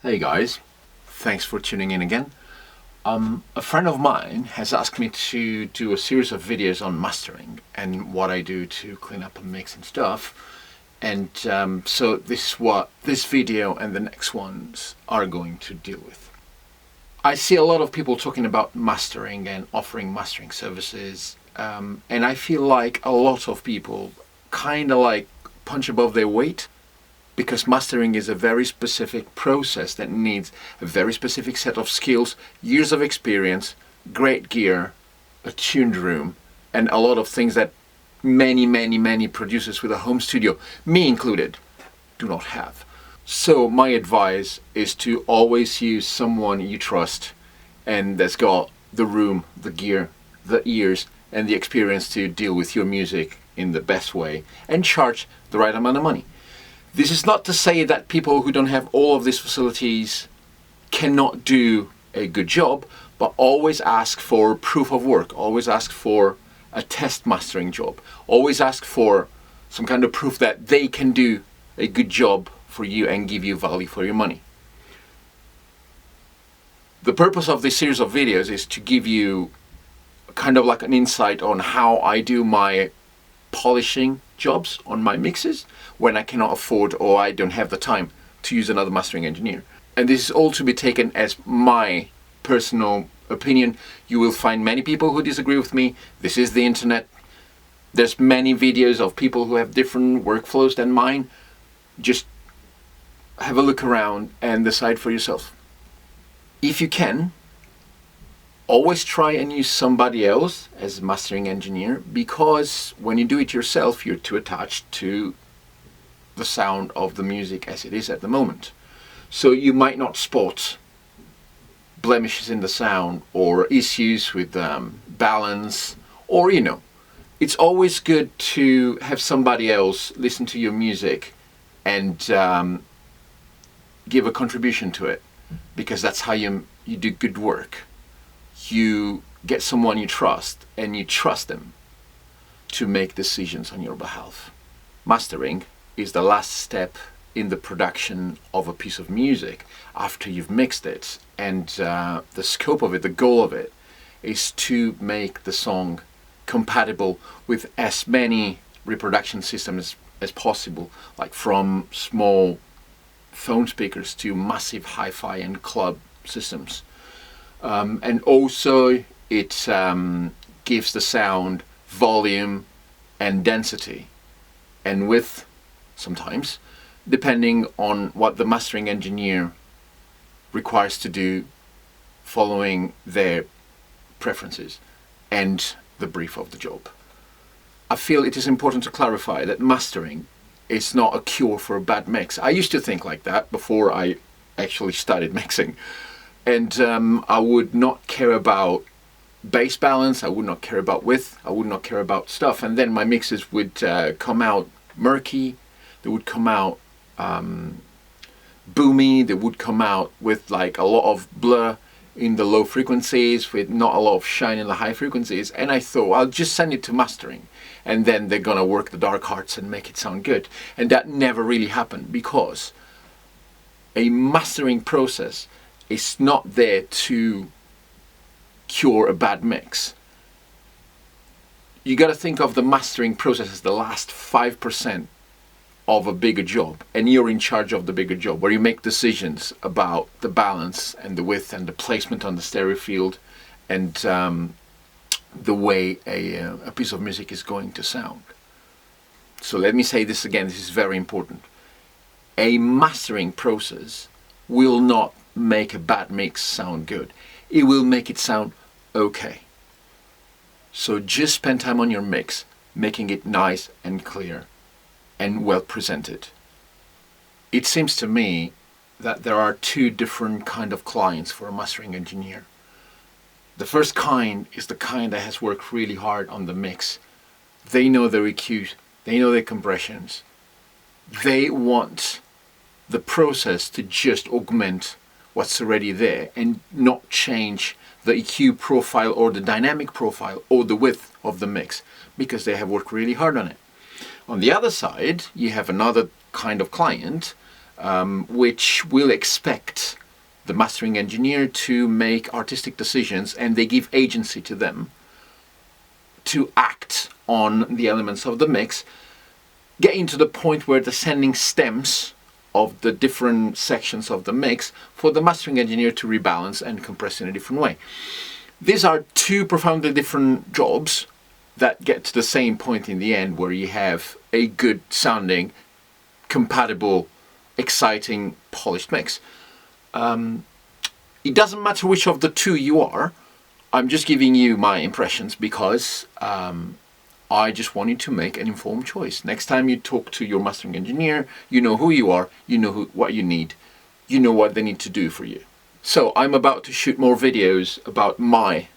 Hey guys, thanks for tuning in again. A friend of mine has asked me to do a series of videos on mastering and what I do to clean up a mix and stuff. And so this is what this video and the next ones are going to deal with. I see a lot of people talking about mastering and offering mastering services, and I feel like a lot of people kind of like punch above their weight, because mastering is a very specific process that needs a very specific set of skills, years of experience, great gear, a tuned room, and a lot of things that many producers with a home studio, me included, do not have. So my advice is to always use someone you trust and that's got the room, the gear, the ears, and the experience to deal with your music in the best way and charge the right amount of money. This is not to say that people who don't have all of these facilities cannot do a good job, but always ask for proof of work, always ask for a test mastering job, always ask for some kind of proof that they can do a good job for you and give you value for your money. The purpose of this series of videos is to give you kind of like an insight on how I do my polishing jobs on my mixes when I cannot afford or I don't have the time to use another mastering engineer. And this is all to be taken as my personal opinion. You will find many people who disagree with me. This is the internet. There's many videos of people who have different workflows than mine. Just have a look around and decide for yourself. If you can, always try and use somebody else as a mastering engineer, because when you do it yourself, you're too attached to the sound of the music as it is at the moment. So you might not spot blemishes in the sound or issues with balance, or it's always good to have somebody else listen to your music and give a contribution to it, because that's how you do good work. You get someone you trust and you trust them to make decisions on your behalf. Mastering is the last step in the production of a piece of music after you've mixed it, and the scope of it, the goal of it, is to make the song compatible with as many reproduction systems as possible, like from small phone speakers to massive hi-fi and club systems. And also it gives the sound volume and density and width sometimes, depending on what the mastering engineer requires to do, following their preferences and the brief of the job. I feel it is important to clarify that mastering is not a cure for a bad mix. I used to think like that before I actually started mixing. And I would not care about bass balance, I would not care about width, I would not care about stuff. And then my mixes would come out murky, they would come out boomy, they would come out with like a lot of blur in the low frequencies, with not a lot of shine in the high frequencies. And I thought, I'll just send it to mastering, and then they're gonna work the dark arts and make it sound good. And that never really happened, because a mastering process is not there to cure a bad mix. You got to think of the mastering process as the last 5% of a bigger job, and you're in charge of the bigger job, where you make decisions about the balance and the width and the placement on the stereo field and the way a piece of music is going to sound. So let me say this again, this is very important. A mastering process will not make a bad mix sound good. It will make it sound okay. So just spend time on your mix, making it nice and clear and well presented. It seems to me that there are two different kind of clients for a mastering engineer. The first kind is the kind that has worked really hard on the mix. They know their EQs, they know their compressions. They want the process to just augment what's already there and not change the EQ profile or the dynamic profile or the width of the mix, because they have worked really hard on it. On the other side, you have another kind of client which will expect the mastering engineer to make artistic decisions, and they give agency to them to act on the elements of the mix, getting to the point where the sending stems of the different sections of the mix for the mastering engineer to rebalance and compress in a different way. These are two profoundly different jobs that get to the same point in the end, where you have a good sounding, compatible, exciting, polished mix. It doesn't matter which of the two you are. I'm just giving you my impressions because I just want you to make an informed choice. Next time you talk to your mastering engineer, you know who you are, you know what you need, you know what they need to do for you. So I'm about to shoot more videos about my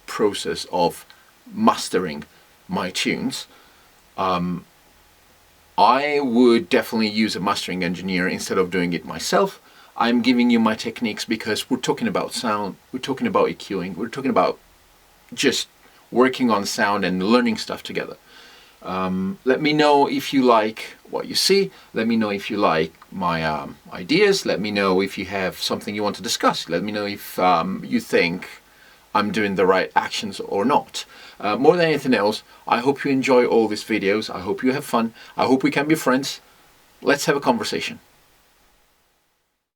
process of mastering my tunes. I would definitely use a mastering engineer instead of doing it myself. I'm giving you my techniques because we're talking about sound, we're talking about EQing, we're talking about just working on sound and learning stuff together. Let me know if you like what you see. Let me know if you like my ideas. Let me know if you have something you want to discuss. Let me know if you think I'm doing the right actions or not. More than anything else, I hope you enjoy all these videos. I hope you have fun. I hope we can be friends. Let's have a conversation.